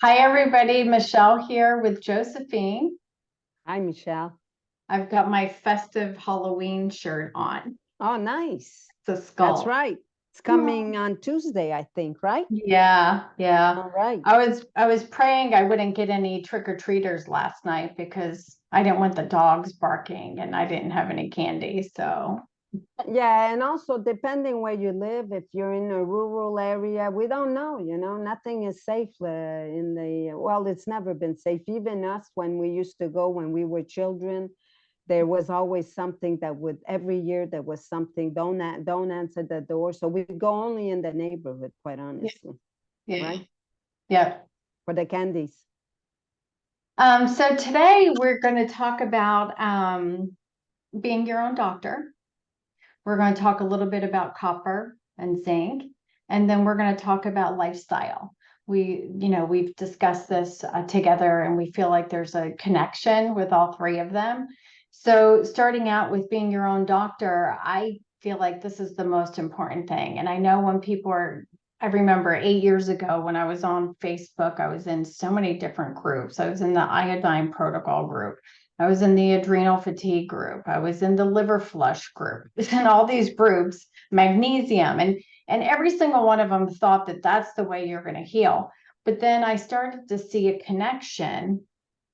Hi, everybody. Michelle here with Josephine. Hi, Michelle. I've got my festive Halloween shirt on. Oh, nice. It's a That's skull. right. It's Oh. coming on Tuesday, I think, right? Yeah, yeah. All right. I was praying I wouldn't get any trick-or-treaters last night because I didn't want the dogs barking and I didn't have any candy. So Yeah, and also depending where you live, if you're in a rural area, we don't know, nothing is safe well, it's never been safe. Even us, when we used to go when we were children, there was always something that would, every year there was something, don't answer the door. So we go only in the neighborhood, quite yeah, honestly, yeah, right? yeah. For the candies. So today we're going to talk about being your own doctor. We're going to talk a little bit about copper and zinc, and then we're going to talk about lifestyle. We've discussed this together, and we feel like there's a connection with all three of them. So, starting out with being your own doctor, I feel like this is the most important thing. And I know when I remember 8 years ago when I was on Facebook, I was in so many different groups. I was in the iodine protocol group. I was in the adrenal fatigue group. I was in the liver flush group, and all these groups, magnesium, and every single one of them thought that that's the way you're going to heal. But then I started to see a connection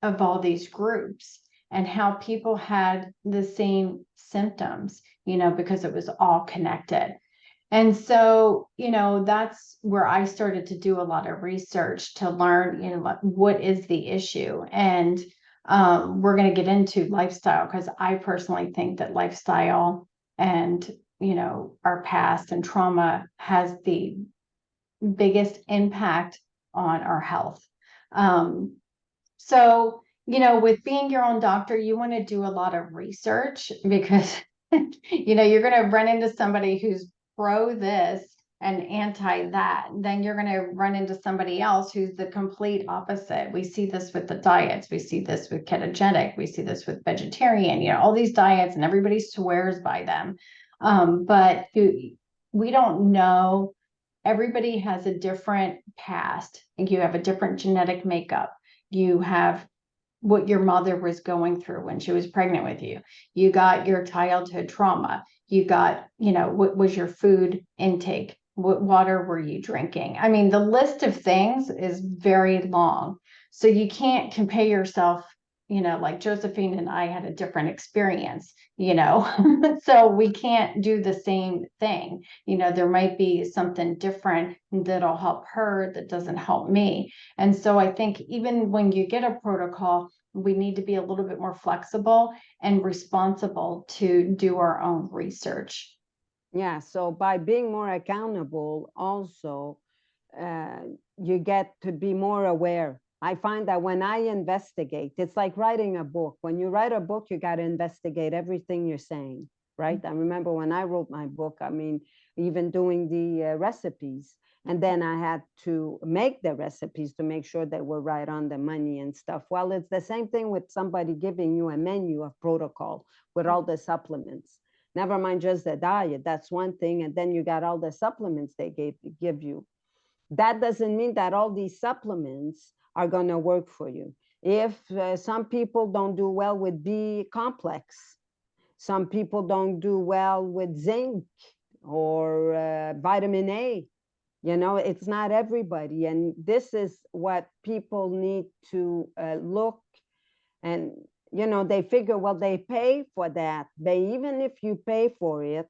of all these groups and how people had the same symptoms, because it was all connected. And so, that's where I started to do a lot of research to learn, what is the issue. And we're going to get into lifestyle because I personally think that lifestyle and, our past and trauma has the biggest impact on our health. So, with being your own doctor, you want to do a lot of research because, you're going to run into somebody who's pro this and anti that. Then you're going to run into somebody else who's the complete opposite. We see this with the diets. We see this with ketogenic. We see this with vegetarian, all these diets, and everybody swears by them. But we don't know. Everybody has a different past, and you have a different genetic makeup. You have what your mother was going through when she was pregnant with you. You got your childhood trauma. You got, what was your food intake? What water were you drinking? I mean, the list of things is very long. So you can't compare yourself, like Josephine and I had a different experience, so we can't do the same thing. There might be something different that'll help her that doesn't help me. And so I think even when you get a protocol, we need to be a little bit more flexible and responsible to do our own research. Yeah, so by being more accountable, also, uh, you get to be more aware. I find that when I investigate, it's like writing a book. When you write a book, you got to investigate everything you're saying, right? I remember when I wrote my book, I mean, even doing the recipes, and then I had to make the recipes to make sure they were right on the money and stuff. Well, it's the same thing with somebody giving you a menu of protocol with all the supplements. Never mind just the diet, that's one thing. And then you got all the supplements they give you. That doesn't mean that all these supplements are going to work for you. If some people don't do well with B complex, some people don't do well with zinc or vitamin A. It's not everybody. And this is what people need to look and they figure, well, they pay for that. Even if you pay for it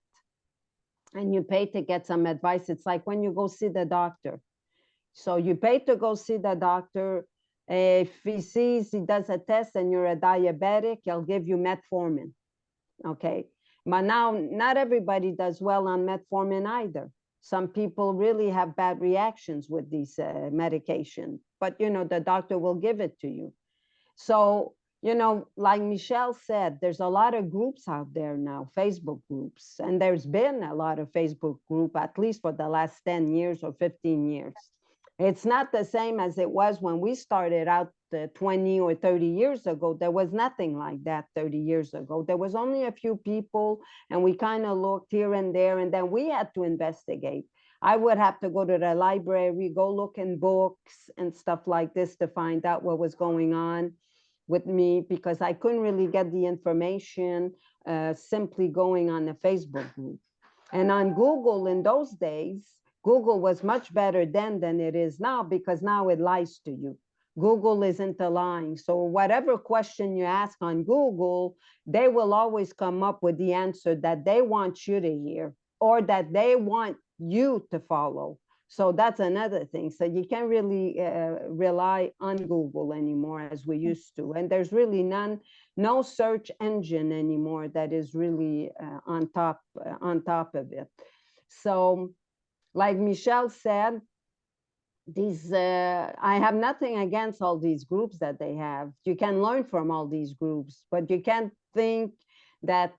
and you pay to get some advice, it's like when you go see the doctor. So you pay to go see the doctor. If he does a test and you're a diabetic, he'll give you metformin. Okay. But now not everybody does well on metformin either. Some people really have bad reactions with these medication, but the doctor will give it to you. So, like Michelle said, there's a lot of groups out there now, Facebook groups, and there's been a lot of Facebook group, at least for the last 10 years or 15 years. It's not the same as it was when we started out 20 or 30 years ago. There was nothing like that 30 years ago. There was only a few people, and we kind of looked here and there, and then we had to investigate. I would have to go to the library, go look in books and stuff like this to find out what was going on with me, because I couldn't really get the information simply going on the Facebook group. And on Google in those days, Google was much better then than it is now, because now it lies to you. Google isn't lying. So whatever question you ask on Google, they will always come up with the answer that they want you to hear or that they want you to follow. So that's another thing. So you can't really rely on Google anymore as we used to. And there's really no search engine anymore that is really on top of it. So like Michelle said, I have nothing against all these groups that they have. You can learn from all these groups, but you can't think that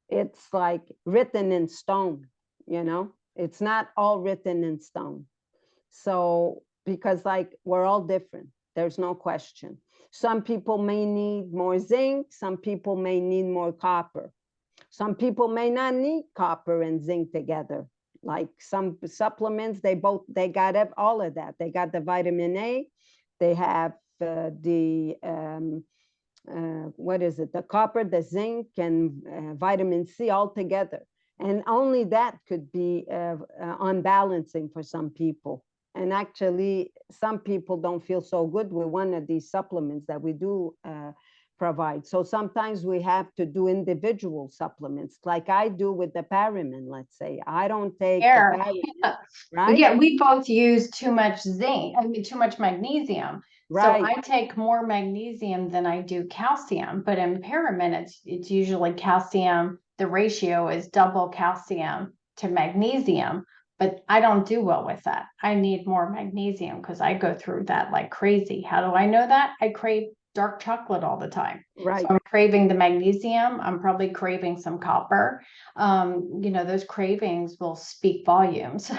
it's like written in stone, you know? It's not all written in stone. So, because like we're all different, there's no question. Some people may need more zinc, some people may need more copper. Some people may not need copper and zinc together. Like some supplements, they got all of that. They got the vitamin A, they have what is it? The copper, the zinc, and vitamin C all together. And only that could be unbalancing for some people. And actually, some people don't feel so good with one of these supplements that we do provide. So sometimes we have to do individual supplements, like I do with the Paramin, let's say. I don't take the Paramin, right? Yeah, we both use too much zinc, too much magnesium. Right. So I take more magnesium than I do calcium, but in Paramin, it's usually calcium. The ratio is double calcium to magnesium, but I don't do well with that. I need more magnesium because I go through that like crazy. How do I know that? I crave dark chocolate all the time. Right. So I'm craving the magnesium. I'm probably craving some copper. Those cravings will speak volumes.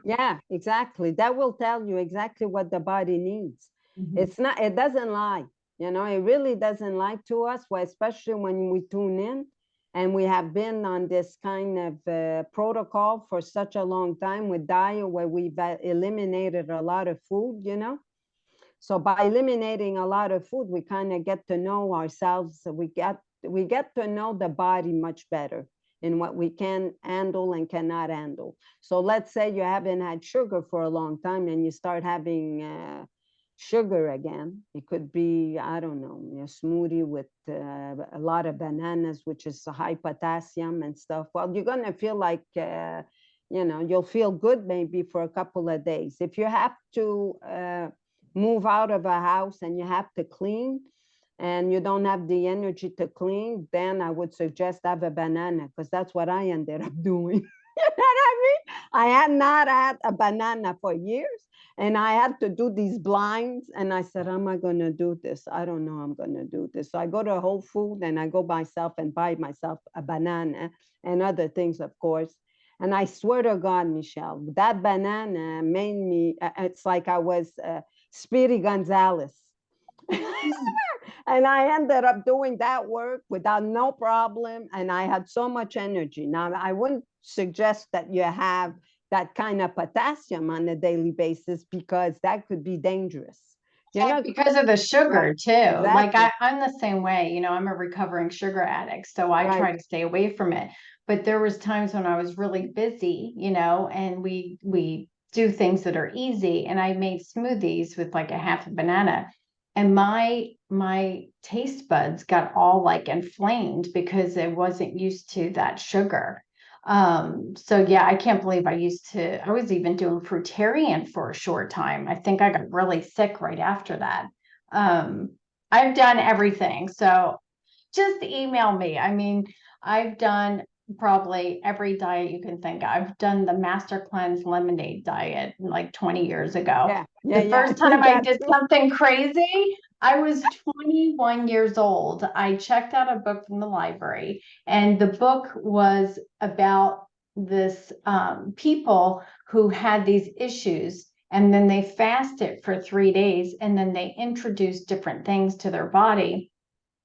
Yeah, exactly. That will tell you exactly what the body needs. Mm-hmm. It doesn't lie. It really doesn't lie to us, especially when we tune in and we have been on this kind of protocol for such a long time with diet where we've eliminated a lot of food, So by eliminating a lot of food, we kind of get to know ourselves. So we get to know the body much better in what we can handle and cannot handle. So let's say you haven't had sugar for a long time and you start having sugar again. It could be, I don't know, a smoothie with a lot of bananas, which is high potassium and stuff. Well, you're going to feel like, you'll feel good maybe for a couple of days. If you have to move out of a house and you have to clean and you don't have the energy to clean, then I would suggest have a banana, because that's what I ended up doing. You know what I mean? I had not had a banana for years and I had to do these blinds and I said, am I going to do this? I don't know I'm going to do this. So I go to Whole Foods and I go myself and buy myself a banana and other things, of course. And I swear to God, Michelle, that banana made me, it's like I was Speedy Gonzalez. And I ended up doing that work without no problem. And I had so much energy. Now, I wouldn't suggest that you have that kind of potassium on a daily basis, because that could be dangerous. Because of the sugar too. Exactly. Like I'm the same way, I'm a recovering sugar addict, so I try to stay away from it. But there was times when I was really busy, and we do things that are easy, and I made smoothies with like a half a banana, and my taste buds got all like inflamed because I wasn't used to that sugar. So yeah, I can't believe I was even doing fruitarian for a short time. I think I got really sick right after that. I've done everything. So just email me. I've done probably every diet you can think of. I've done the Master Cleanse Lemonade diet like 20 years ago. The first time I did something crazy, I was 21 years old. I checked out a book from the library, and the book was about this people who had these issues, and then they fasted for 3 days, and then they introduced different things to their body.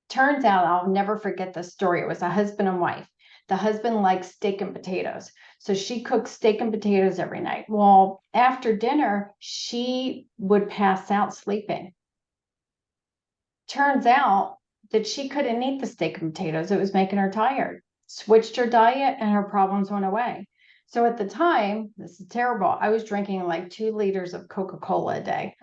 Turns out, I'll never forget the story. It was a husband and wife. The husband likes steak and potatoes. So she cooks steak and potatoes every night. Well, after dinner, she would pass out sleeping. Turns out that she couldn't eat the steak and potatoes. It was making her tired. Switched her diet and her problems went away. So at the time, this is terrible. I was drinking like 2 liters of Coca-Cola a day.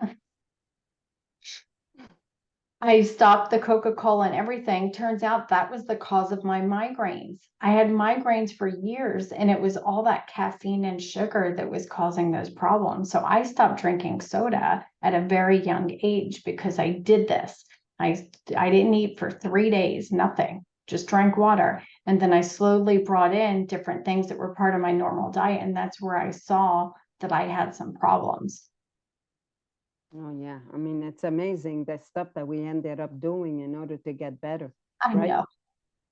I stopped the Coca-Cola and everything. Turns out that was the cause of my migraines. I had migraines for years, and it was all that caffeine and sugar that was causing those problems. So I stopped drinking soda at a very young age because I did this. I didn't eat for 3 days, nothing, just drank water. And then I slowly brought in different things that were part of my normal diet. And that's where I saw that I had some problems. Oh, yeah. I mean, it's amazing the stuff that we ended up doing in order to get better, I right? know.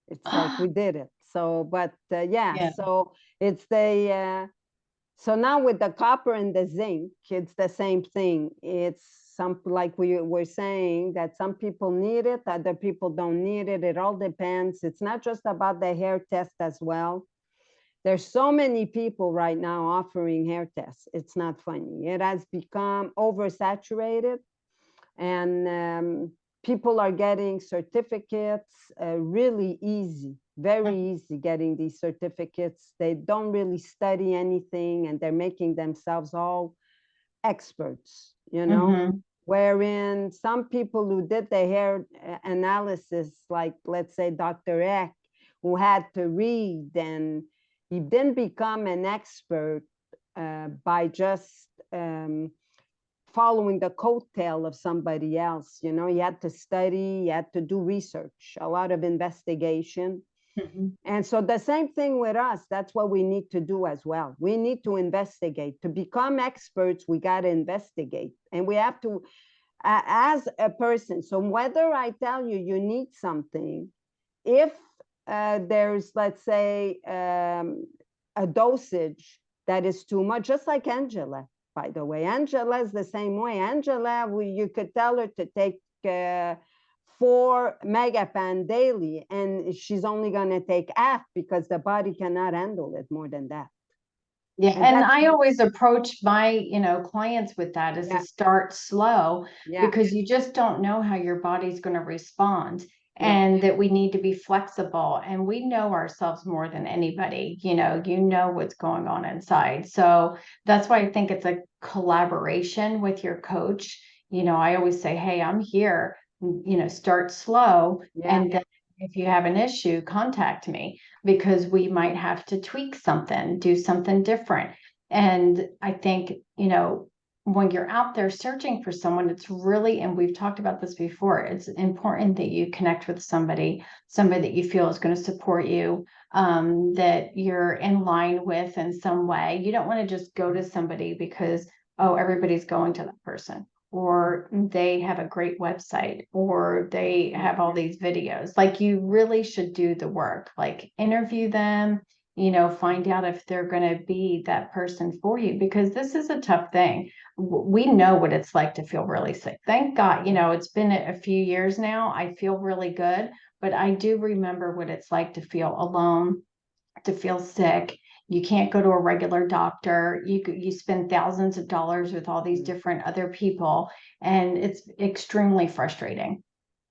It's like we did it. So, but yeah, Yeah. so it's so now with the copper and the zinc, it's the same thing. It's some, like we were saying, that some people need it, other people don't need it. It all depends. It's not just about the hair test as well. There's so many people right now offering hair tests. It's not funny. It has become oversaturated, and people are getting certificates really easy, very easy getting these certificates. They don't really study anything, and they're making themselves all experts, you know. Mm-hmm. Wherein some people who did the hair analysis, like let's say Dr. Eck, who had to read, and he didn't become an expert by just following the coattail of somebody else. You know, he had to study, he had to do research, a lot of investigation. Mm-hmm. And so the same thing with us, that's what we need to do as well. We need to investigate. To become experts, we got to investigate. And we have to, as a person, so whether I tell you you need something, if there's, let's say, a dosage that is too much, just like Angela, by the way. Angela is the same way. Angela, you could tell her to take 4 megapan daily, and she's only going to take half because the body cannot handle it more than that. Yeah, And and I always approach my, clients with that is to yeah, start slow yeah, because you just don't know how your body's going to respond, yeah, and that we need to be flexible, and we know ourselves more than anybody. You know what's going on inside. So that's why I think it's a collaboration with your coach. I always say, "Hey, I'm here, start slow, yeah, and then if you have an issue, contact me." Because we might have to tweak something, do something different. And I think, when you're out there searching for someone, it's really, and we've talked about this before, it's important that you connect with somebody that you feel is going to support you, that you're in line with in some way. You don't want to just go to somebody because, oh, everybody's going to that person, or they have a great website, or they have all these videos. Like, you really should do the work, like interview them, find out if they're going to be that person for you, because this is a tough thing. We know what it's like to feel really sick. Thank God, it's been a few years now. I feel really good, but I do remember what it's like to feel alone, to feel sick. You can't go to a regular doctor. You spend thousands of dollars with all these different other people, and it's extremely frustrating.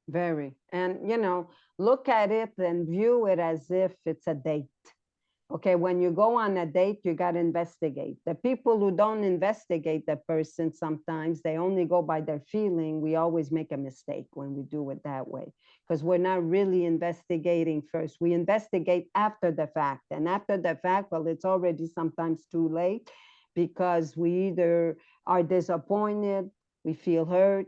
very. And, look at it and view it as if it's a date. Okay, when you go on a date, you got to investigate. The people who don't investigate the person, sometimes they only go by their feeling. We always make a mistake when we do it that way, because we're not really investigating first. We investigate after the fact. And after the fact, well, it's already sometimes too late, because we either are disappointed, we feel hurt,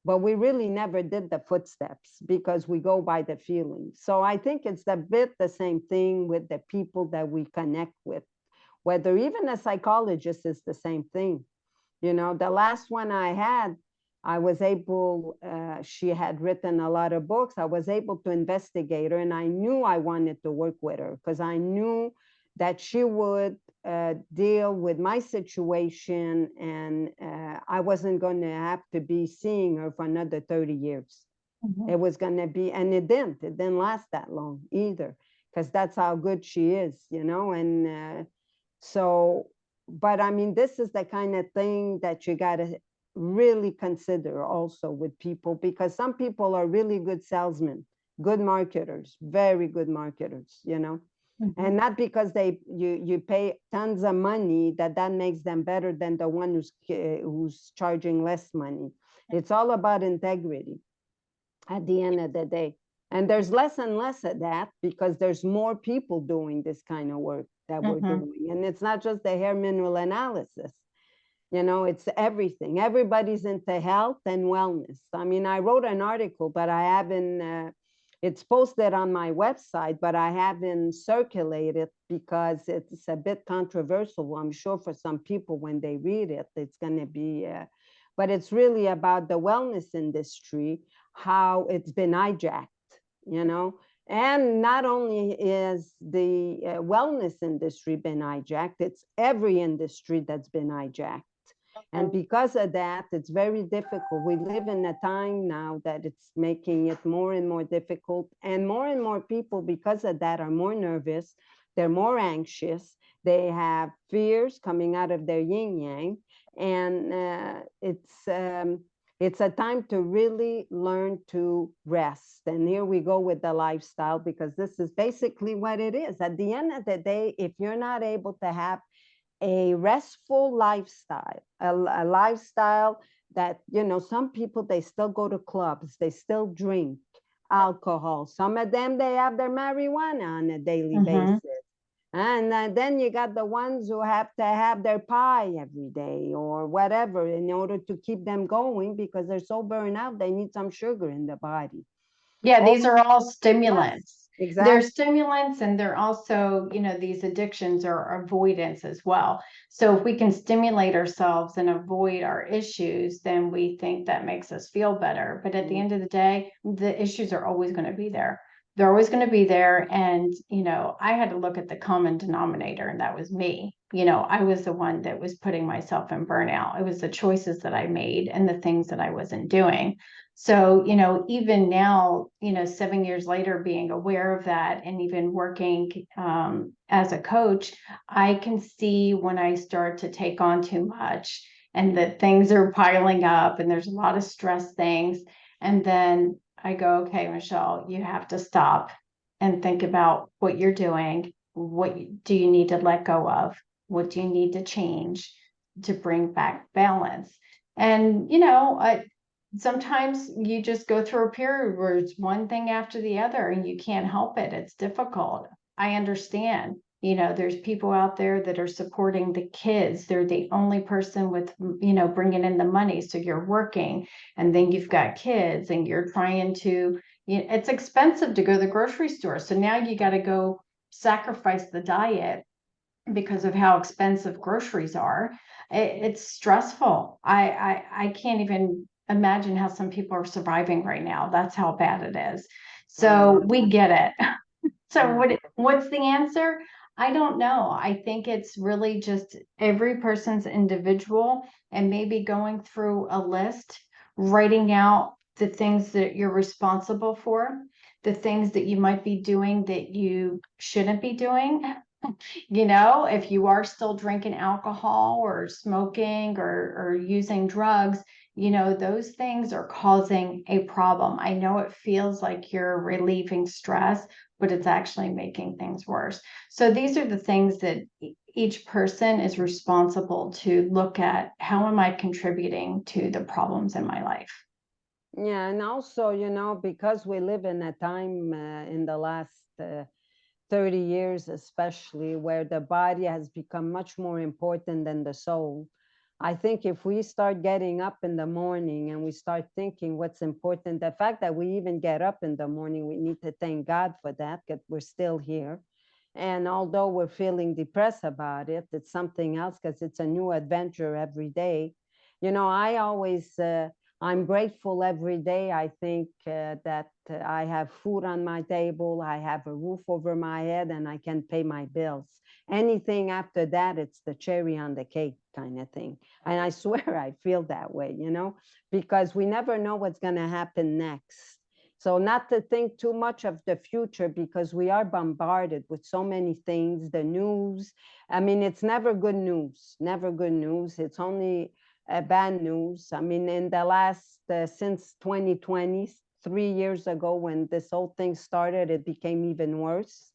but we really never did the footsteps because we go by the feeling. So I think it's a bit the same thing with the people that we connect with, whether even a psychologist is the same thing. The last one I had, I was able, she had written a lot of books. I was able to investigate her, and I knew I wanted to work with her because I knew that she would deal with my situation, and I wasn't going to have to be seeing her for another 30 years. Mhm. It was going to be, and it didn't last that long either, because that's how good she is, you know. And so, but I mean, this is the kind of thing that you got to really consider also with people, because some people are really good salesmen, good marketers, very good marketers, you know. Mhm. And not because you pay tons of money that makes them better than the one who's charging less money. It's all about integrity at the end of the day. And there's less and less of that because there's more people doing this kind of work that we're Mhm. doing. And it's not just the hair mineral analysis, you know, it's everything. Everybody's into health and wellness. I mean, I wrote an article, but I haven't, it's posted on my website, but I haven't circulated because it's a bit controversial. I'm sure for some people when they read it, it's going to be, but it's really about the wellness industry, how it's been hijacked, you know. And not only is the wellness industry been hijacked, it's every industry that's been hijacked. And because of that, it's very difficult. We live in a time now that it's making it more and more difficult. And more people, because of that, are more nervous. They're more anxious. They have fears coming out of their yin yang. And it's a time to really learn to rest. And here we go with the lifestyle, because this is basically what it is. At the end of the day, if you're not able to have a restful lifestyle, a lifestyle that, you know, some people, they still go to clubs, they still drink alcohol. Some of them, they have their marijuana on a daily Mhm. basis. And then you got the ones who have to have their pie every day or whatever in order to keep them going, because they're so burned out, they need some sugar in the body. Yeah, Oh, these are all yes, stimulants. They're exactly. stimulants and they're also, these addictions are avoidance as well. So if we can stimulate ourselves and avoid our issues, then we think that makes us feel better. But at the end of the day, the issues are always going to be there. They're always going to be there. And, I had to look at the common denominator, and that was me. I was the one that was putting myself in burnout. It was the choices that I made and the things that I wasn't doing. So, even now, 7 years later, being aware of that and even working as a coach, I can see when I start to take on too much and that things are piling up and there's a lot of stress things. And then I go, okay, Michelle, you have to stop and think about what you're doing. What do you need to let go of? What do you need to change to bring back balance? And, sometimes you just go through a period where it's one thing after the other and you can't help it. It's difficult. I understand. There's people out there that are supporting the kids. They're the only person with, bringing in the money. So you're working and then you've got kids and you're trying to, it's expensive to go to the grocery store. So now you got to go sacrifice the diet because of how expensive groceries are. It's stressful. I can't even imagine how some people are surviving right now. That's how bad it is. So Yeah. we get it. So Yeah. what's the answer? I don't know. I think it's really just every person's individual, and maybe going through a list, writing out the things that you're responsible for, the things that you might be doing that you shouldn't be doing. If you are still drinking alcohol or smoking or using drugs, those things are causing a problem. I know it feels like you're relieving stress, but it's actually making things worse. So these are the things that each person is responsible to look at. How am I contributing to the problems in my life? Yeah, and also, you know, because we live in a time in the last 30 years, especially, where the body has become much more important than the soul. I think if we start getting up in the morning and we start thinking what's important, the fact that we even get up in the morning, we need to thank God for that, because we're still here. And although we're feeling depressed about it, it's something else because it's a new adventure every day. You know, I'm grateful every day. I think that I have food on my table, I have a roof over my head, and I can pay my bills. Anything after that, it's the cherry on the cake kind of thing. And I swear I feel that way, you know, because we never know what's going to happen next. So not to think too much of the future, because we are bombarded with so many things, the news. I mean, it's never good news, never good news. It's only bad news. I mean, in the last, since 2020, 3 years ago, when this whole thing started, it became even worse.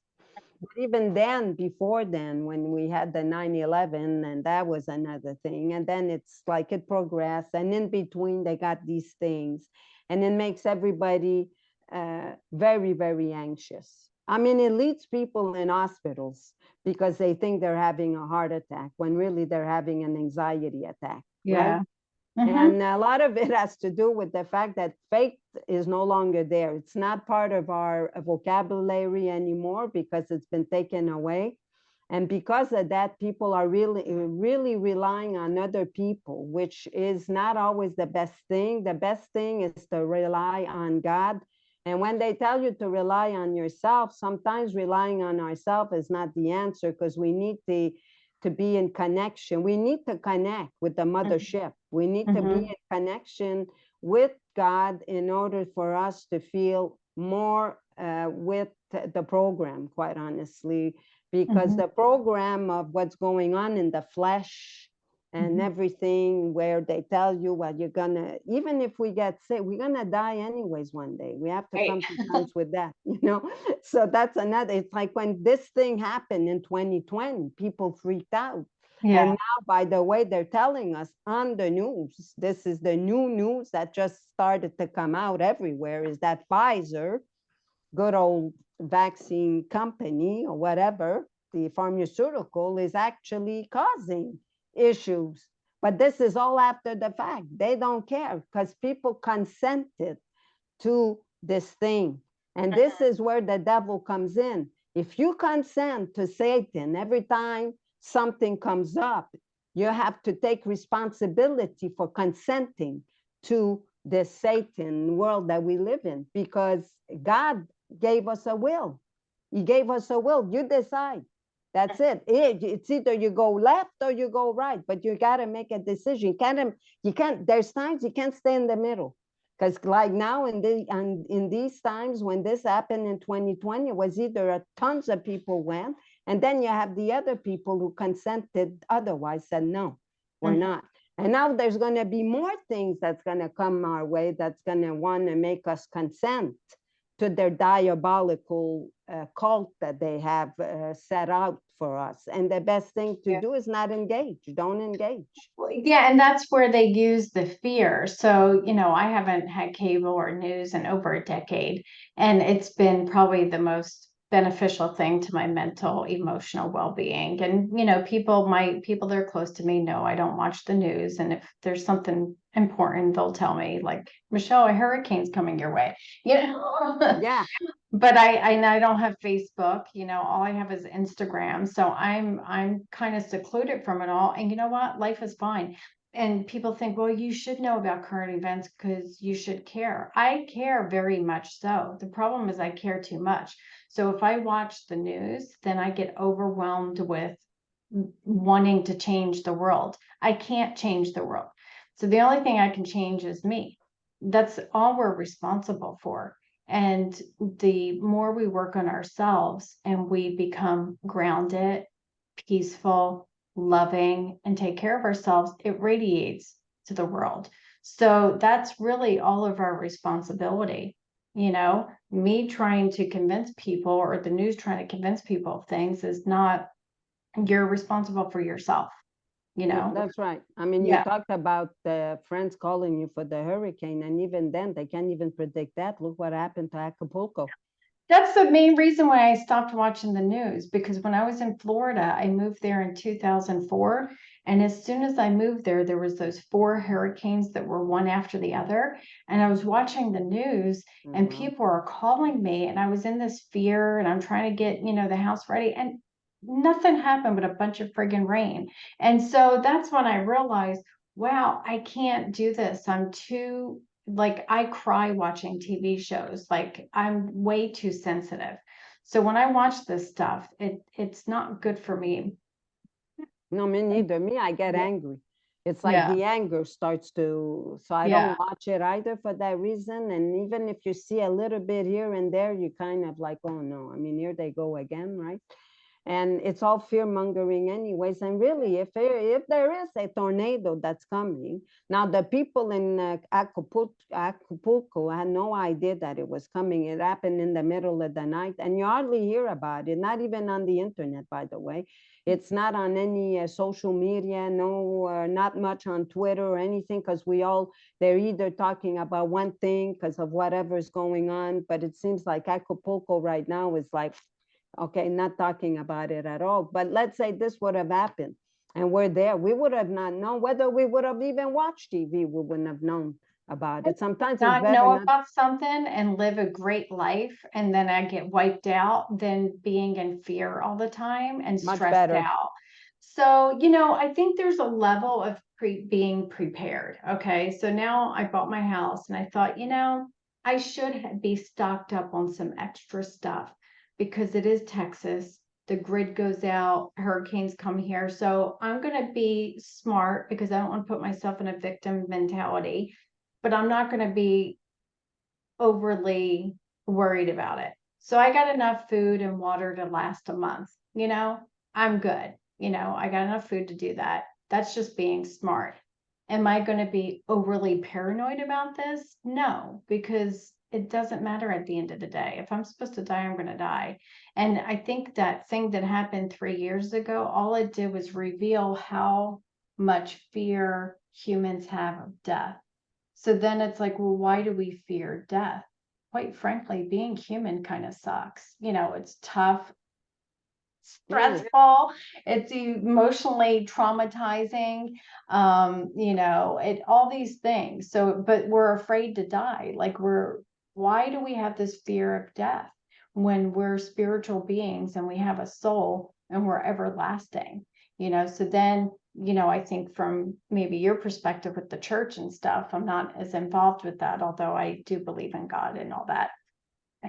But even then, before then, when we had the 9/11, and that was another thing. And then it's like it progressed. And in between, they got these things. And it makes everybody very, very anxious. I mean, it leads people in hospitals because they think they're having a heart attack when really they're having an anxiety attack, right? Yeah. Mm-hmm. And a lot of it has to do with the fact that faith is no longer there. It's not part of our vocabulary anymore because it's been taken away. And because of that, people are really, really relying on other people, which is not always the best thing. The best thing is to rely on God. And when they tell you to rely on yourself, sometimes relying on ourselves is not the answer, because we need to be in connection. We need to connect with the mothership. We need to be in connection with God in order for us to feel more with the program, quite honestly, because the program of what's going on in the flesh and everything, where they tell you, well, you're gonna, even if we get sick, we're gonna die anyways one day. We have to Right. come to terms with that, you know? So that's another, it's like when this thing happened in 2020, people freaked out. Yeah. And now, by the way, they're telling us on the news, this is the new news that just started to come out everywhere, is that Pfizer, good old vaccine company or whatever, the pharmaceutical, is actually causing issues. But this is all after the fact. They don't care because people consented to this thing. And this is where the devil comes in. If you consent to Satan every time something comes up, you have to take responsibility for consenting to the Satan world that we live in, because God gave us a will. He gave us a will. You decide. That's it. It's either you go left or you go right, but you got to make a decision. You can't, there's times you can't stay in the middle. Because like now in these times when this happened in 2020, it was either tons of people went, and then you have the other people who consented otherwise, said, no, we're not. And now there's going to be more things that's going to come our way that's going to want to make us consent to their diabolical cult that they have set out for us. And the best thing to do is not engage. Don't engage. Yeah, and that's where they use the fear. So, I haven't had cable or news in over a decade, and it's been probably the most beneficial thing to my mental, emotional well-being. And, people that are close to me know I don't watch the news. And if there's something important, they'll tell me, like, Michelle, a hurricane's coming your way. Yeah. But I don't have Facebook, all I have is Instagram. So I'm kind of secluded from it all. And you know what? Life is fine. And people think, well, you should know about current events because you should care. I care very much so. The problem is I care too much. So if I watch the news, then I get overwhelmed with wanting to change the world. I can't change the world. So the only thing I can change is me. That's all we're responsible for. And the more we work on ourselves and we become grounded, peaceful, loving, and take care of ourselves, it radiates to the world. So that's really all of our responsibility. Me trying to convince people or the news trying to convince people of things is not, you're responsible for yourself, That's right. I mean, you Yeah. talked about friends calling you for the hurricane, and even then, they can't even predict that. Look what happened to Acapulco. That's the main reason why I stopped watching the news, because when I was in Florida, I moved there in 2004. And as soon as I moved there, there was those four hurricanes that were one after the other. And I was watching the news and people are calling me, and I was in this fear and I'm trying to get, the house ready, and nothing happened but a bunch of friggin' rain. And so that's when I realized, wow, I can't do this. I'm too, like, I cry watching TV shows. Like, I'm way too sensitive. So when I watch this stuff, it's not good for me. No, me neither. Me, I get Yeah. angry. It's like the anger starts to, so I don't watch it either for that reason. And even if you see a little bit here and there, you kind of like, oh no, I mean, here they go again, right? And it's all fear mongering anyways. And really, if there is a tornado that's coming, now the people in Acapulco had no idea that it was coming. It happened in the middle of the night, and you hardly hear about it, not even on the internet, by the way. It's not on any social media, no, not much on Twitter or anything, because they're either talking about one thing because of whatever's going on. But it seems like Acapulco right now is like, okay, not talking about it at all. But let's say this would have happened and we're there. We would have not known whether we would have even watched TV. We wouldn't have known about it. Sometimes it's Not better know not. about something and live a great life, and then I get wiped out than being in fear all the time and Much stressed better. out. So, you know, I think there's a level of being prepared. Okay. So now I bought my house and I thought, you know, I should be stocked up on some extra stuff because it is Texas. The grid goes out, hurricanes come here. So I'm going to be smart because I don't want to put myself in a victim mentality, but I'm not going to be overly worried about it. So I got enough food and water to last a month. You know, I'm good. You know, I got enough food to do that. That's just being smart. Am I going to be overly paranoid about this? No, because it doesn't matter at the end of the day. If I'm supposed to die, I'm going to die. And I think that thing that happened 3 years ago, all it did was reveal how much fear humans have of death. So then it's like, well, why do we fear death? Quite frankly, being human kind of sucks. You know, it's tough, stressful, it's emotionally traumatizing, you know, it all these things. So, but we're afraid to die. Like why do we have this fear of death when we're spiritual beings and we have a soul and we're everlasting? You know, so then, you know, I think from maybe your perspective with the church and stuff, I'm not as involved with that, although I do believe in God and all that.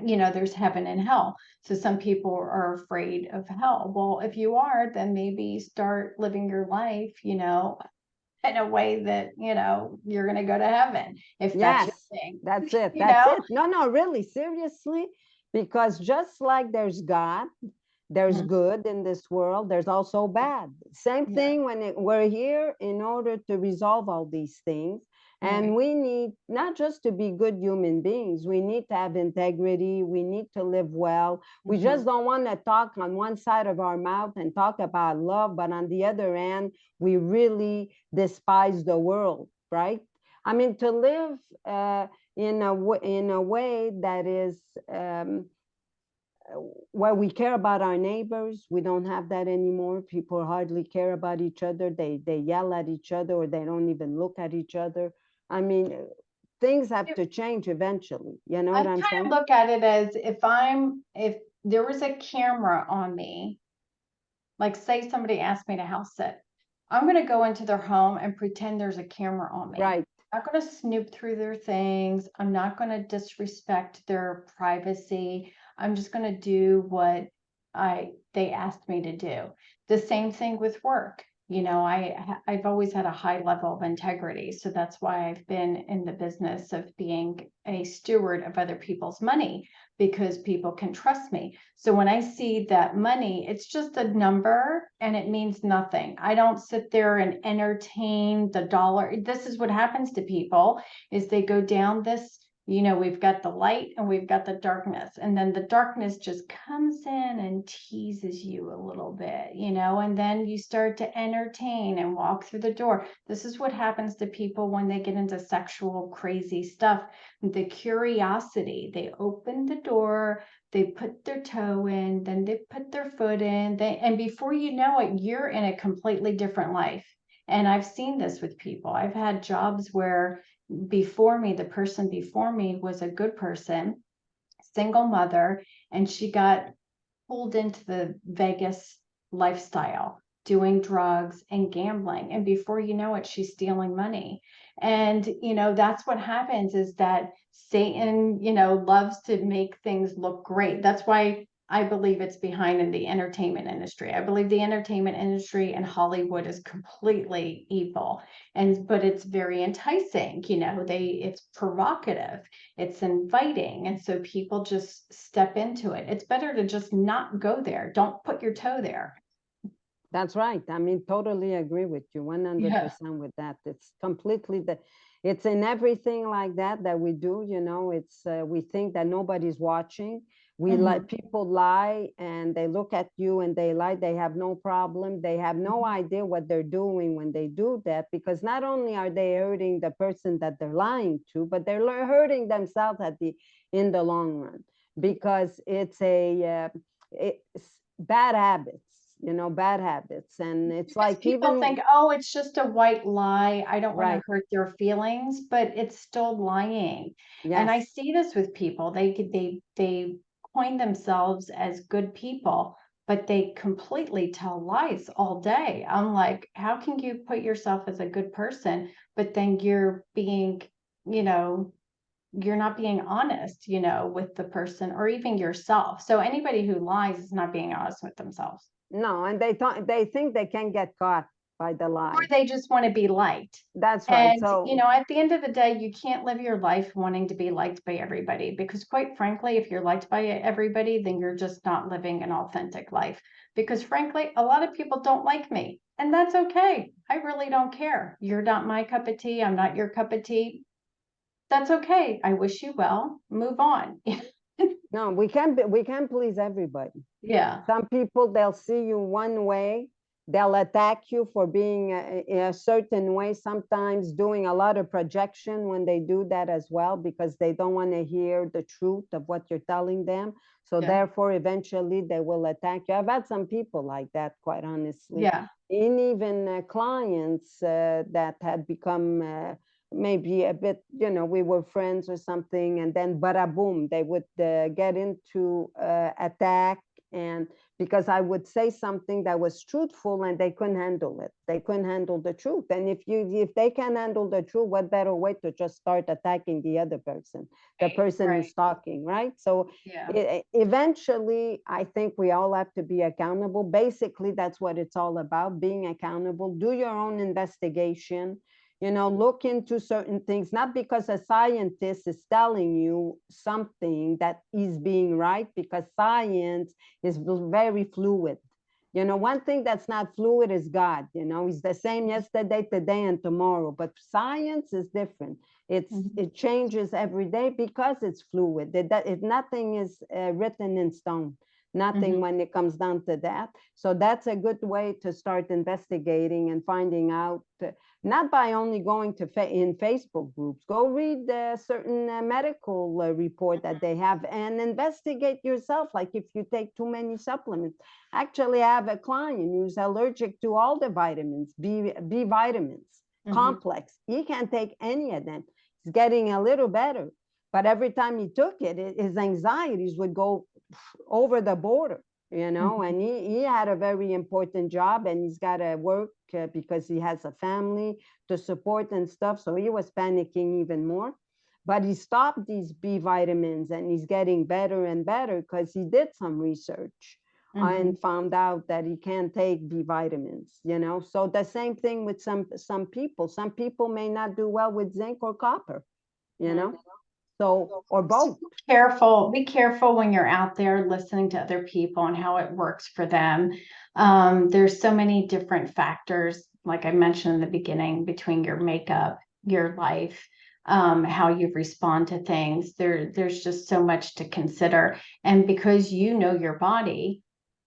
You know, there's heaven and hell. So some people are afraid of hell. Well, if you are, then maybe start living your life, you know, in a way that, you know, you're going to go to heaven if that's your Yes, thing, that's it. you That's know? it. No, no, really, seriously, because just like there's God, there's Mhm. good in this world, there's also bad. Same Yeah. thing when we're here in order to resolve all these things. And Right. we need not just to be good human beings, we need to have integrity, we need to live well. We Mhm. just don't want to talk on one side of our mouth and talk about love, but on the other hand, we really despise the world, right? I mean, to live in a way that is where we care about our neighbors. We don't have that anymore. People hardly care about each other. They yell at each other, or they don't even look at each other. I mean, things have to change eventually. You know I what kind I'm of saying? look at it as if there was a camera on me, like say somebody asked me to house sit, I'm going to go into their home and pretend there's a camera on me. Right. I'm not going to snoop through their things. I'm not going to disrespect their privacy. I'm just going to do what they asked me to do. The same thing with work. You know, I've always had a high level of integrity, so that's why I've been in the business of being a steward of other people's money, because people can trust me. So when I see that money, it's just a number and it means nothing. I don't sit there and entertain the dollar. This is what happens to people is they go down this, you know, we've got the light and we've got the darkness, and then the darkness just comes in and teases you a little bit, you know, and then you start to entertain and walk through the door. This is what happens to people when they get into sexual crazy stuff. The curiosity, they open the door, they put their toe in, then they put their foot in, and before you know it, you're in a completely different life. And I've seen this with people. I've had jobs where the person before me was a good person, single mother, and she got pulled into the Vegas lifestyle, doing drugs and gambling. And before you know it, she's stealing money. And, you know, that's what happens is that Satan, you know, loves to make things look great. That's why I believe it's behind in the entertainment industry. I believe the entertainment industry and Hollywood is completely evil. But it's very enticing, it's provocative, it's inviting. And so people just step into it. It's better to just not go there. Don't put your toe there. That's right. I mean, totally agree with you, 100% with that. It's completely it's in everything like that we do, it's, we think that nobody's watching. We let people lie and they look at you and they lie. They have no problem. They have no idea what they're doing when they do that, because not only are they hurting the person that they're lying to, but they're hurting themselves in the long run, because it's bad habits, bad habits. And it's Because like, people think, oh, it's just a white lie. I don't want to hurt their feelings, but it's still lying. And I see this with people. They coin themselves as good people, but they completely tell lies all day. I'm like, how can you put yourself as a good person, but then you're being, you're not being honest, with the person or even yourself. So anybody who lies is not being honest with themselves. No, and they think they can get caught by the lie. Or they just want to be liked. That's right. And, So, at the end of the day, you can't live your life wanting to be liked by everybody, because quite frankly, if you're liked by everybody, then you're just not living an authentic life. Because frankly, a lot of people don't like me, and that's okay. I really don't care. You're not my cup of tea. I'm not your cup of tea. That's okay. I wish you well. Move on. no, we can't please everybody. Yeah. Some people, they'll see you one way, they'll attack you for being in a certain way, sometimes doing a lot of projection when they do that as well, because they don't want to hear the truth of what you're telling them. So therefore, eventually they will attack you. I've had some people like that, quite honestly. Yeah. And even clients that had become maybe a bit, we were friends or something, and then bada boom, they would get into attack. And because I would say something that was truthful and they couldn't handle it, they couldn't handle the truth. And if they can handle the truth, what better way to just start attacking the other person, the person who's talking, right? So eventually, I think we all have to be accountable. Basically, that's what it's all about: being accountable. Do your own investigation, look into certain things, not because a scientist is telling you something that is being right, because science is very fluid. One thing that's not fluid is God. He's the same yesterday, today, and tomorrow. But science is different. It changes every day because it's fluid. Nothing is written in stone. Nothing when it comes down to that. So that's a good way to start investigating and finding out, not by only going to in Facebook groups. Go read certain medical report that they have and investigate yourself. Like if you take too many supplements. Actually, I have a client who's allergic to all the vitamins, B vitamins, complex. He can't take any of them. He's getting a little better. But every time he took it, his anxieties would go over the border, and he had a very important job, and he's got to work because he has a family to support and stuff. So he was panicking even more. But he stopped these B vitamins and he's getting better and better because he did some research and found out that he can't take B vitamins, So the same thing with some people. Some people may not do well with zinc or copper, So, or both. Be careful when you're out there listening to other people and how it works for them. There's so many different factors, like I mentioned in the beginning, between your makeup, your life, how you respond to things. There's just so much to consider. And because you know your body,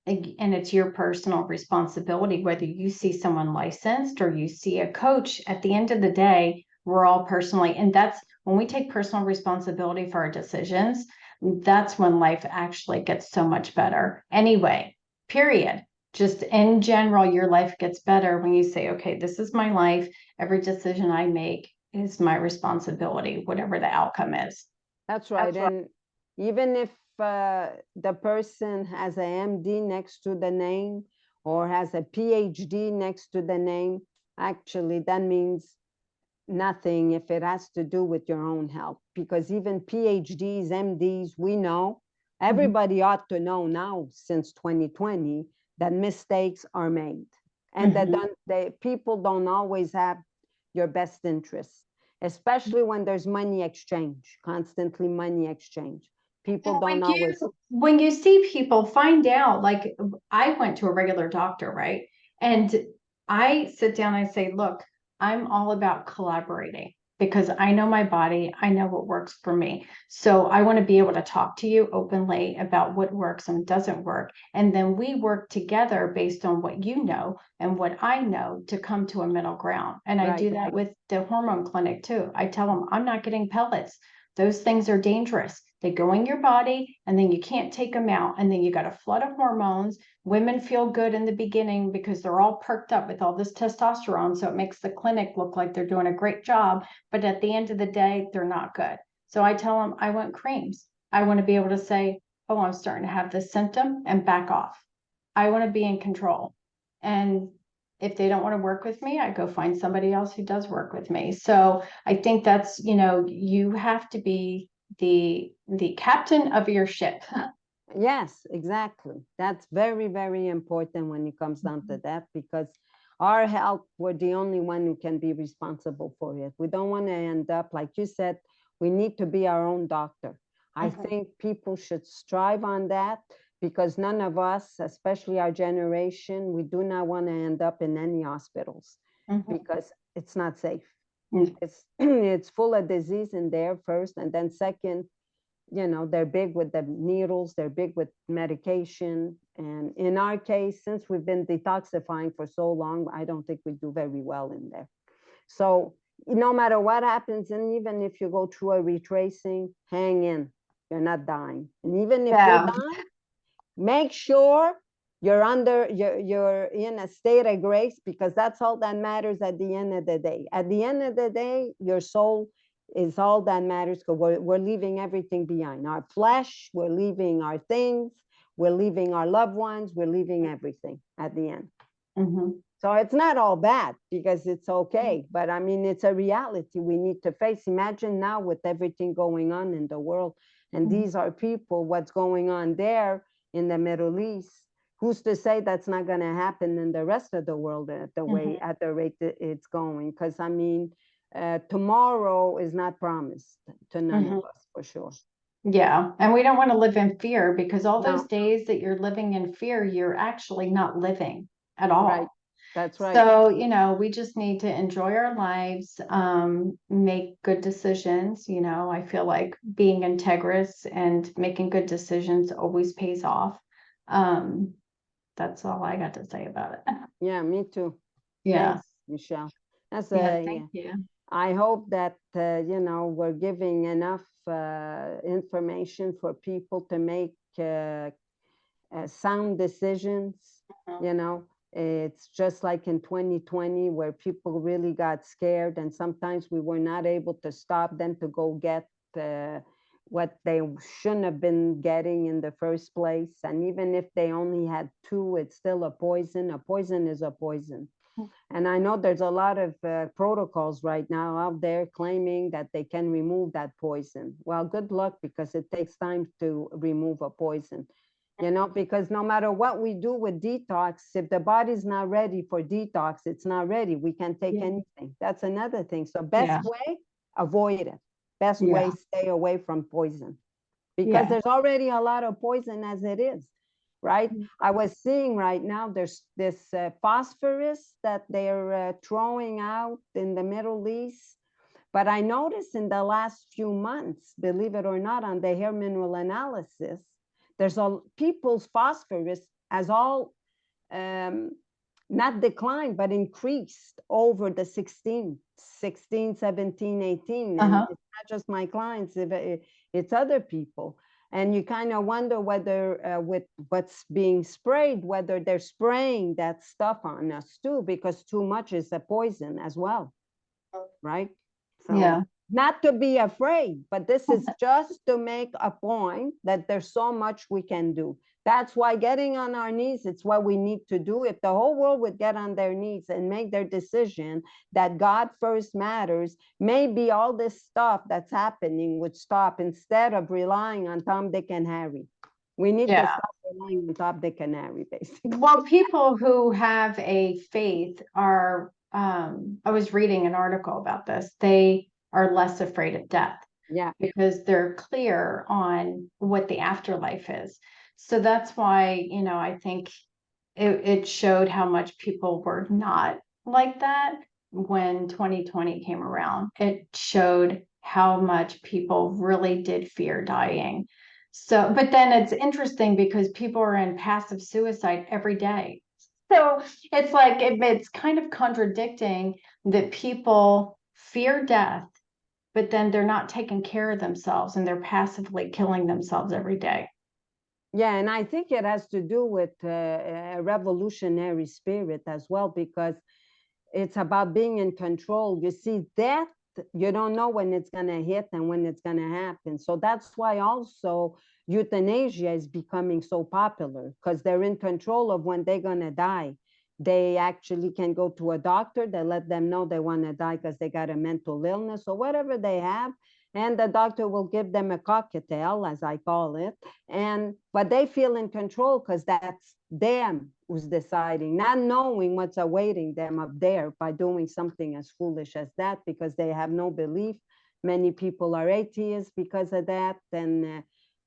and it's your personal responsibility, whether you see someone licensed or you see a coach, at the end of the day, we're all personally, and that's when we take personal responsibility for our decisions, that's when life actually gets so much better. Anyway, period. Just in general, your life gets better when you say, okay, this is my life. Every decision I make is my responsibility, whatever the outcome is. That's right. And even if the person has an MD next to the name or has a PhD next to the name, actually, that means nothing if it has to do with your own health. Because even PhDs, MDs, we know Everybody ought to know now, since 2020, that mistakes are made, and that people don't always have your best interests, especially when there's money exchange, constantly money exchange. People don't always. When you see people find out, like I went to a regular doctor, right? And I sit down and I say, look, I'm all about collaborating because I know my body, I know what works for me. So I want to be able to talk to you openly about what works and doesn't work. And then we work together based on what you know and what I know to come to a middle ground. And I do that with the hormone clinic too. I tell them I'm not getting pellets. Those things are dangerous. They go in your body and then you can't take them out. And then you got a flood of hormones. Women feel good in the beginning because they're all perked up with all this testosterone. So it makes the clinic look like they're doing a great job. But at the end of the day, they're not good. So I tell them I want creams. I want to be able to say, oh, I'm starting to have this symptom and back off. I want to be in control. And if they don't want to work with me, I go find somebody else who does work with me. So I think that's, you have to be the captain of your ship. Yes, exactly. That's very, very important when it comes down to that, because our health, we're the only one who can be responsible for it. We don't want to end up, like you said, we need to be our own doctor. I think people should strive on that, because none of us, especially our generation, we do not want to end up in any hospitals because it's not safe. It's full of disease in there first, and then second, they're big with the needles, they're big with medication. And in our case, since we've been detoxifying for so long, I don't think we do very well in there. So no matter what happens, and even if you go through a retracing, hang in, you're not dying. And even if you die, make sure you're in a state of grace, because that's all that matters at the end of the day. At the end of the day, your soul is all that matters, because we're leaving everything behind. Our flesh, we're leaving our things, we're leaving our loved ones, we're leaving everything at the end. So it's not all bad, because it's okay. But I mean, it's a reality we need to face. Imagine now with everything going on in the world, and these are people, what's going on there in the Middle East. Who's to say that's not going to happen in the rest of the world at the rate that it's going? Because I mean, tomorrow is not promised to none of us, for sure. Yeah. And we don't want to live in fear, because all those days that you're living in fear, you're actually not living at all. Right. That's right. So, we just need to enjoy our lives, make good decisions. I feel like being integrous and making good decisions always pays off. That's all I got to say about it. Yeah, me too. Yeah. Thanks, Michelle. That's Thank you. I hope that, we're giving enough information for people to make sound decisions. It's just like in 2020, where people really got scared, and sometimes we were not able to stop them to go get what they shouldn't have been getting in the first place. And even if they only had two, it's still a poison. A poison is a poison. And I know there's a lot of protocols right now out there claiming that they can remove that poison. Well, good luck, because it takes time to remove a poison. Because no matter what we do with detox, if the body's not ready for detox, it's not ready. We can't take anything. That's another thing. So best way, avoid it. Best way, stay away from poison, because there's already a lot of poison as it is, right? I was seeing right now, there's this phosphorus that they're throwing out in the Middle East. But I noticed in the last few months, believe it or not, on the hair mineral analysis, there's people's phosphorus has all not declined, but increased over the 16, 17, 18. And it's not just my clients, it's other people. And you kind of wonder whether with what's being sprayed, whether they're spraying that stuff on us too, because too much is a poison as well, right? So not to be afraid, but this is just to make a point that there's so much we can do. That's why getting on our knees, it's what we need to do. If the whole world would get on their knees and make their decision that God first matters, maybe all this stuff that's happening would stop, instead of relying on Tom, Dick, and Harry. We need to Yeah. stop relying on top the canary, basically. Well, people who have a faith are, I was reading an article about this. They are less afraid of death Yeah. because they're clear on what the afterlife is. So that's why, I think it showed how much people were not like that when 2020 came around. It showed how much people really did fear dying. So, but then it's interesting because people are in passive suicide every day. So it's like it's kind of contradicting that people fear death, but then they're not taking care of themselves and they're passively killing themselves every day. Yeah, and I think it has to do with a revolutionary spirit as well, because it's about being in control. You see, death, you don't know when it's going to hit and when it's going to happen. So that's why also euthanasia is becoming so popular, because they're in control of when they're going to die. They actually can go to a doctor, they let them know they want to die because they got a mental illness or whatever they have, and the doctor will give them a cocktail, as I call it, but they feel in control because that's them who's deciding, not knowing what's awaiting them up there by doing something as foolish as that, because they have no belief. Many people are atheists because of that.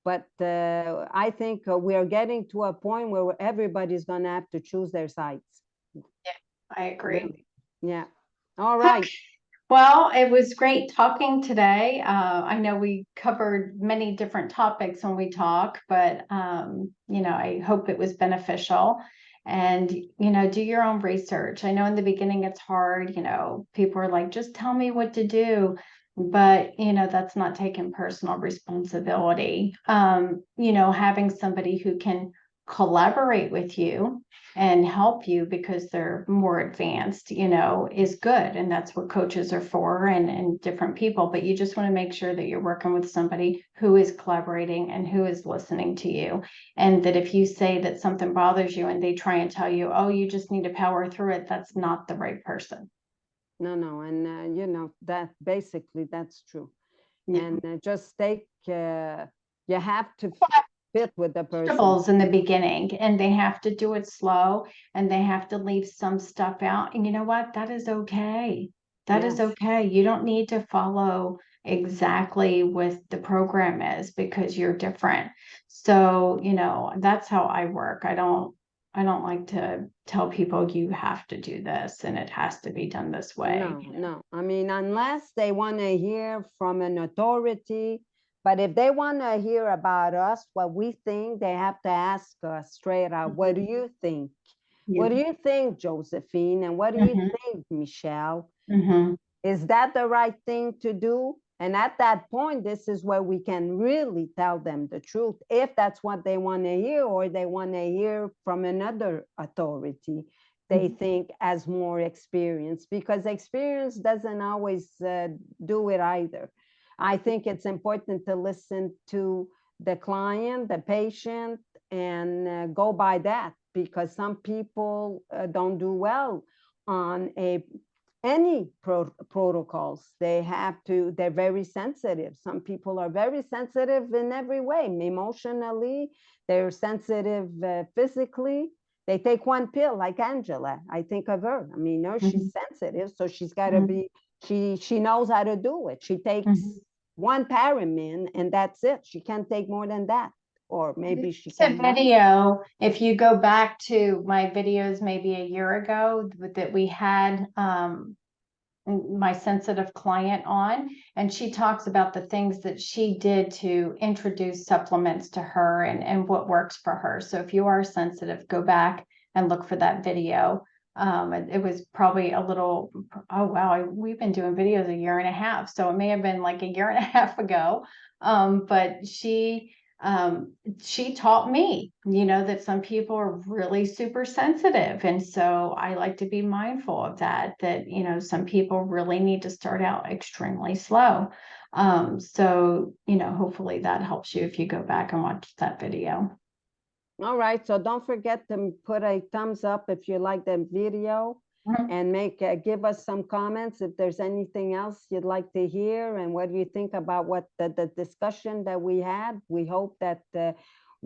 But I think we are getting to a point where everybody's going to have to choose their sides. Yeah, I agree. Really. Yeah. All right. Well, it was great talking today. I know we covered many different topics when we talk, but I hope it was beneficial. And do your own research. I know in the beginning it's hard. People are like, just tell me what to do, but that's not taking personal responsibility. Having somebody who can collaborate with you and help you because they're more advanced, is good. And that's what coaches are for, and different people. But you just want to make sure that you're working with somebody who is collaborating and who is listening to you. And that if you say that something bothers you and they try and tell you, oh, you just need to power through it, that's not the right person. No. And, that basically that's true. Yeah. And just you have to fit with the person. In the beginning, and they have to do it slow, and they have to leave some stuff out. And you know what? That is okay. That is Yes. okay. You don't need to follow exactly what the program is because you're different. So, that's how I work. I don't like to tell people you have to do this and it has to be done this way. No. I mean, unless they want to hear from an authority, but if they want to hear about us, what we think, they have to ask us straight out, what do you think? What do you think, Josephine? And what do you think, Michelle? Mm-hmm. Is that the right thing to do? And at that point, this is where we can really tell them the truth, if that's what they want to hear, or they want to hear from another authority they think has more experience, because experience doesn't always do it either. I think it's important to listen to the client, the patient, and go by that, because some people don't do well on any protocols. They're very sensitive. Some people are very sensitive in every way, emotionally, they're sensitive physically. They take one pill, like Angela. I think of her. I mean, she's sensitive, so she's got to be, she knows how to do it. She takes one Paramin and that's it. She can't take more than that. Or maybe she It's a can. video. If you go back to my videos maybe a year ago that we had my sensitive client on, and she talks about the things that she did to introduce supplements to her and what works for her. So if you are sensitive, go back and look for that video. It was probably a little, oh wow, we've been doing videos a year and a half, so it may have been like a year and a half ago. But she taught me, that some people are really super sensitive. And so I like to be mindful of that, some people really need to start out extremely slow. So, hopefully that helps you if you go back and watch that video. All right, so don't forget to put a thumbs up if you like the video, and give us some comments if there's anything else you'd like to hear, and what do you think about what the discussion that we had. We hope that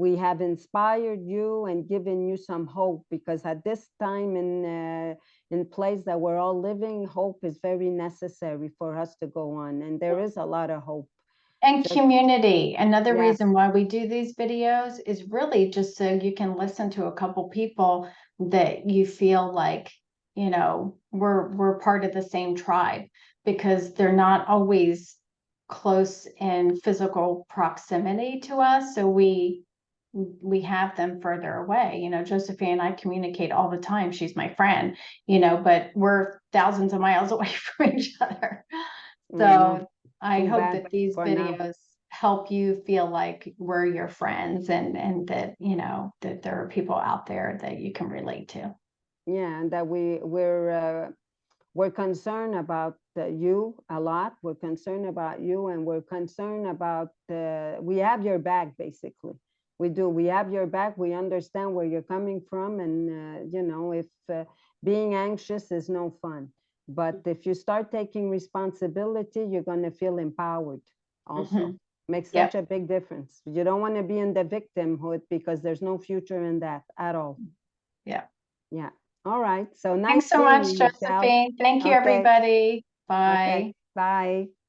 we have inspired you and given you some hope, because at this time in place that we're all living, hope is very necessary for us to go on. And there is a lot of hope. And community. Another Yes. reason why we do these videos is really just so you can listen to a couple people that you feel like, you know, we're part of the same tribe, because they're not always close in physical proximity to us. So we have them further away. You know, Josephine and I communicate all the time. She's my friend, you know, but we're thousands of miles away from each other. So I hope that these videos help you feel like we're your friends, and that, you know, that there are people out there that you can relate to. Yeah, and that we're concerned about you a lot. We're concerned about you, and we're concerned about we have your back, basically. We do. We have your back. We understand where you're coming from, and you know, if being anxious is no fun, but if you start taking responsibility, you're going to feel empowered. Also, makes such a big difference. You don't want to be in the victimhood, because there's no future in that at all. Yeah. Yeah. All right. So Thanks so much, Josephine. Thank you, everybody. Bye. Okay. Bye.